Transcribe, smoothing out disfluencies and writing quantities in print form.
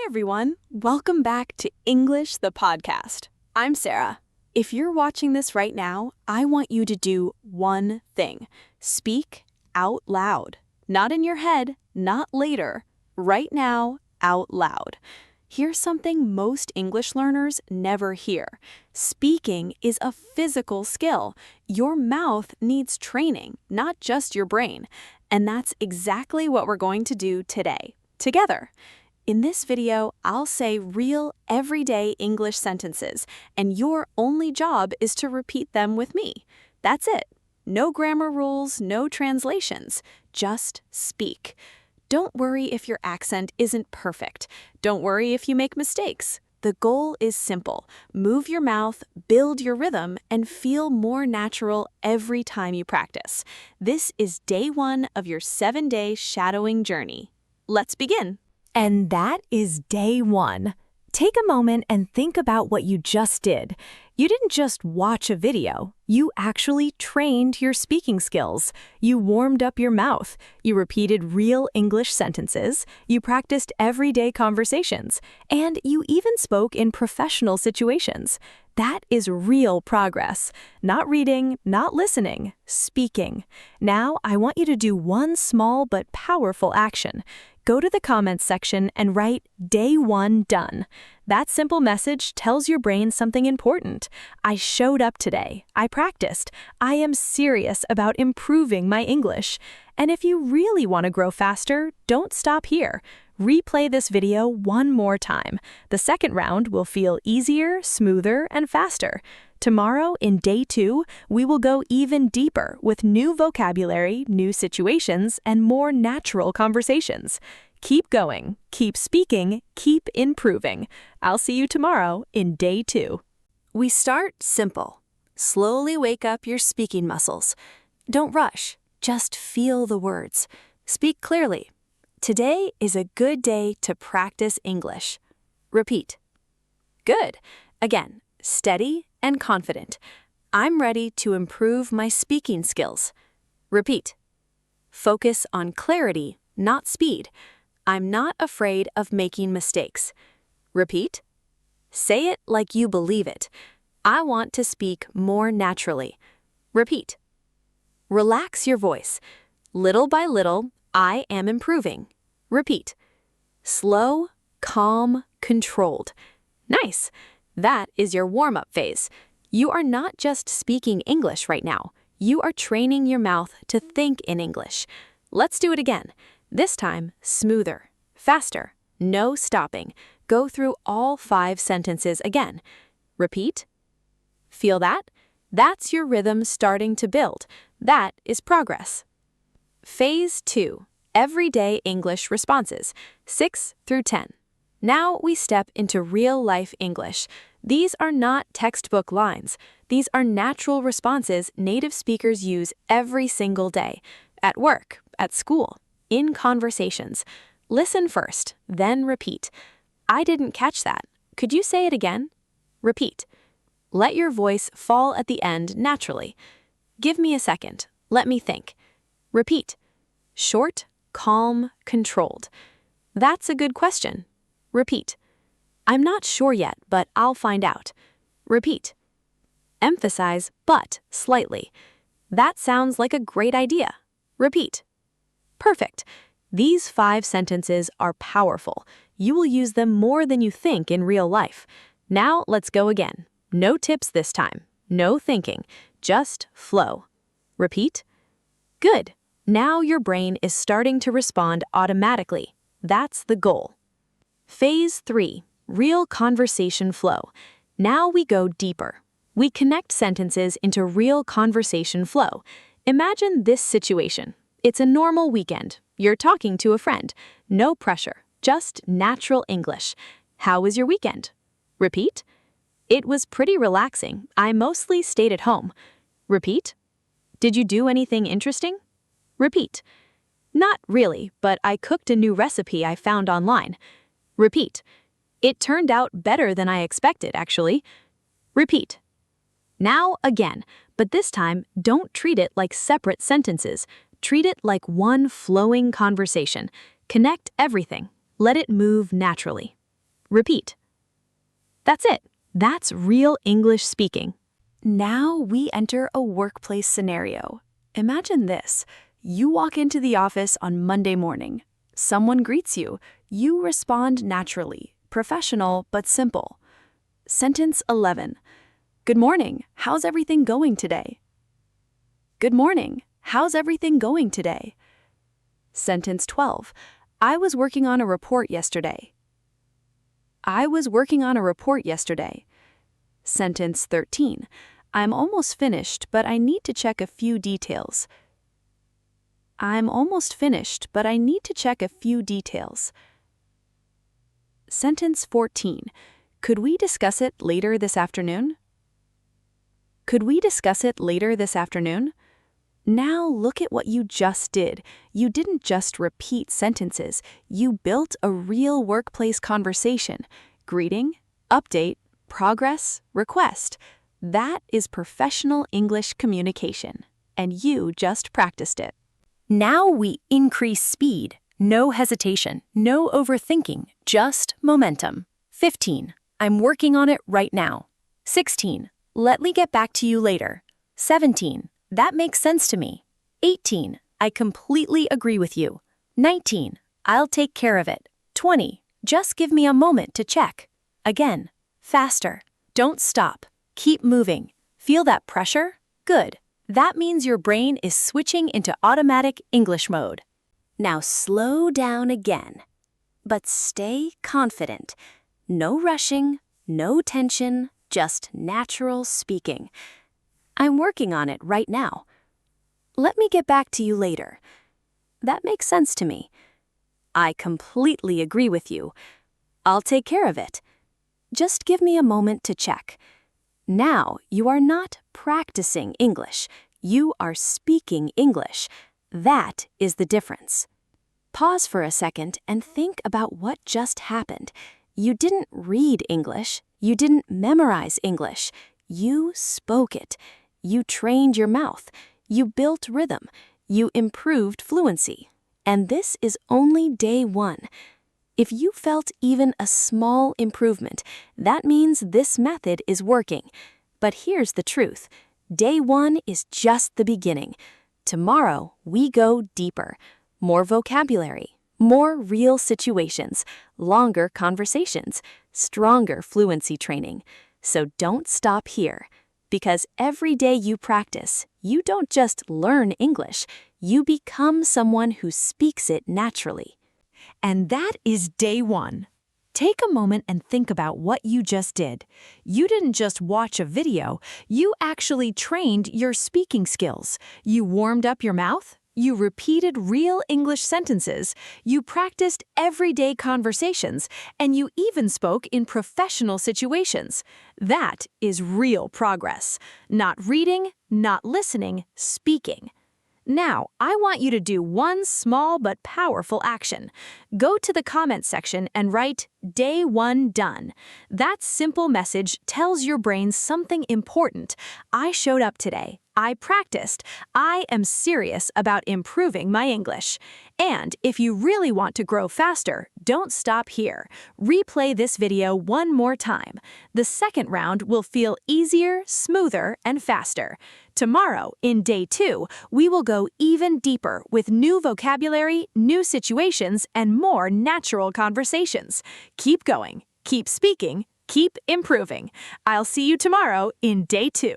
everyone, welcome back to English the Podcast. I'm Sarah. If you're watching this right now, I want you to do one thing. Speak out loud. Not in your head, not later. Right now, out loud. Here's something most English learners never hear. Speaking is a physical skill. Your mouth needs training, not just your brain. And that's exactly what we're going to do today, together. In this video, I'll say real, everyday English sentences, and your only job is to repeat them with me. That's it. No grammar rules, no translations. Just speak. Don't worry if your accent isn't perfect. Don't worry if you make mistakes. The goal is simple. Move your mouth, build your rhythm, and feel more natural every time you practice. This is day 1 of your 7-day shadowing journey. Let's begin. And that is day 1. Take a moment and think about what you just did. You didn't just watch a video. You actually trained your speaking skills. You warmed up your mouth. You repeated real English sentences. You practiced everyday conversations. And you even spoke in professional situations. That is real progress. Not reading, not listening, speaking. Now, I want you to do one small but powerful action. Go to the comments section and write Day 1 done. That simple message tells your brain something important. I showed up today. I practiced. I am serious about improving my English. And if you really want to grow faster, don't stop here. Replay this video one more time. The second round will feel easier, smoother, and faster. Tomorrow, in day 2, we will go even deeper with new vocabulary, new situations, and more natural conversations. Keep going, keep speaking, keep improving. I'll see you tomorrow in day 2. We start simple. Slowly wake up your speaking muscles. Don't rush, just feel the words. Speak clearly. Today is a good day to practice English. Repeat. Good. Again, steady and confident. I'm ready to improve my speaking skills. Repeat. Focus on clarity, not speed. I'm not afraid of making mistakes. Repeat. Say it like you believe it. I want to speak more naturally. Repeat. Relax your voice. Little by little, I am improving. Repeat. Slow, calm, controlled. Nice. That is your warm-up phase. You are not just speaking English right now. You are training your mouth to think in English. Let's do it again. This time, smoother, faster, no stopping. Go through all 5 sentences again. Repeat. Feel that? That's your rhythm starting to build. That is progress. Phase 2. Everyday English responses, 6 through 10. Now we step into real-life English. These are not textbook lines. These are natural responses native speakers use every single day, at work, at school, in conversations. Listen first, then repeat. I didn't catch that. Could you say it again? Repeat. Let your voice fall at the end naturally. Give me a second. Let me think. Repeat. Short, calm, controlled. That's a good question. Repeat. I'm not sure yet, but I'll find out. Repeat. Emphasize but slightly. That sounds like a great idea. Repeat. Perfect. These 5 sentences are powerful. You will use them more than you think in real life. Now let's go again. No tips this time. No thinking. Just flow. Repeat. Good. Now your brain is starting to respond automatically. That's the goal. Phase 3. Real conversation flow. Now we go deeper. We connect sentences into real conversation flow. Imagine this situation. It's a normal weekend. You're talking to a friend. No pressure. Just natural English. How was your weekend? Repeat. It was pretty relaxing. I mostly stayed at home. Repeat. Did you do anything interesting? Repeat. Not really, but I cooked a new recipe I found online. Repeat. It turned out better than I expected, actually. Repeat. Now again, but this time don't treat it like separate sentences. Treat it like one flowing conversation. Connect everything. Let it move naturally. repeat. That's it. That's real English speaking. Now we enter a workplace scenario. Imagine this. You walk into the office on Monday morning. Someone greets you. You respond naturally, professional but simple. Sentence 11. Good morning. How's everything going today? Good morning. How's everything going today? Sentence 12. I was working on a report yesterday. I was working on a report yesterday. Sentence 13. I'm almost finished, but I need to check a few details. I'm almost finished, but I need to check a few details. Sentence 14. Could we discuss it later this afternoon? Could we discuss it later this afternoon? Now look at what you just did. You didn't just repeat sentences. You built a real workplace conversation. Greeting, update, progress, request. That is professional English communication, and you just practiced it. Now we increase speed. No hesitation, no overthinking, just momentum. 15. I'm working on it right now. 16. Let me get back to you later. 17. That makes sense to me. 18. I completely agree with you. 19. I'll take care of it. 20. Just give me a moment to check. Again, faster. Don't stop. Keep moving. Feel that pressure? Good. That means your brain is switching into automatic English mode. Now slow down again. But stay confident. No rushing, no tension, just natural speaking. I'm working on it right now. Let me get back to you later. That makes sense to me. I completely agree with you. I'll take care of it. Just give me a moment to check. Now you are not practicing English. You are speaking English. That is the difference. Pause for a second and think about what just happened. You didn't read English. You didn't memorize English. You spoke it. You trained your mouth. You built rhythm. You improved fluency. And this is only day one. If you felt even a small improvement, that means this method is working. But here's the truth. Day one is just the beginning. Tomorrow, we go deeper. More vocabulary, more real situations, longer conversations, stronger fluency training. So don't stop here. Because every day you practice, you don't just learn English, you become someone who speaks it naturally. And that is day one. Take a moment and think about what you just did. You didn't just watch a video, you actually trained your speaking skills. You warmed up your mouth, you repeated real English sentences, you practiced everyday conversations, and you even spoke in professional situations. That is real progress. Not reading, not listening, speaking. Now, I want you to do one small but powerful action. Go to the comments section and write, Day 1 done. That simple message tells your brain something important. I showed up today. I practiced. I am serious about improving my English. And if you really want to grow faster, don't stop here. Replay this video one more time. The second round will feel easier, smoother, and faster. Tomorrow, in day 2, we will go even deeper with new vocabulary, new situations, and more natural conversations. Keep going, keep speaking, keep improving. I'll see you tomorrow in day 2.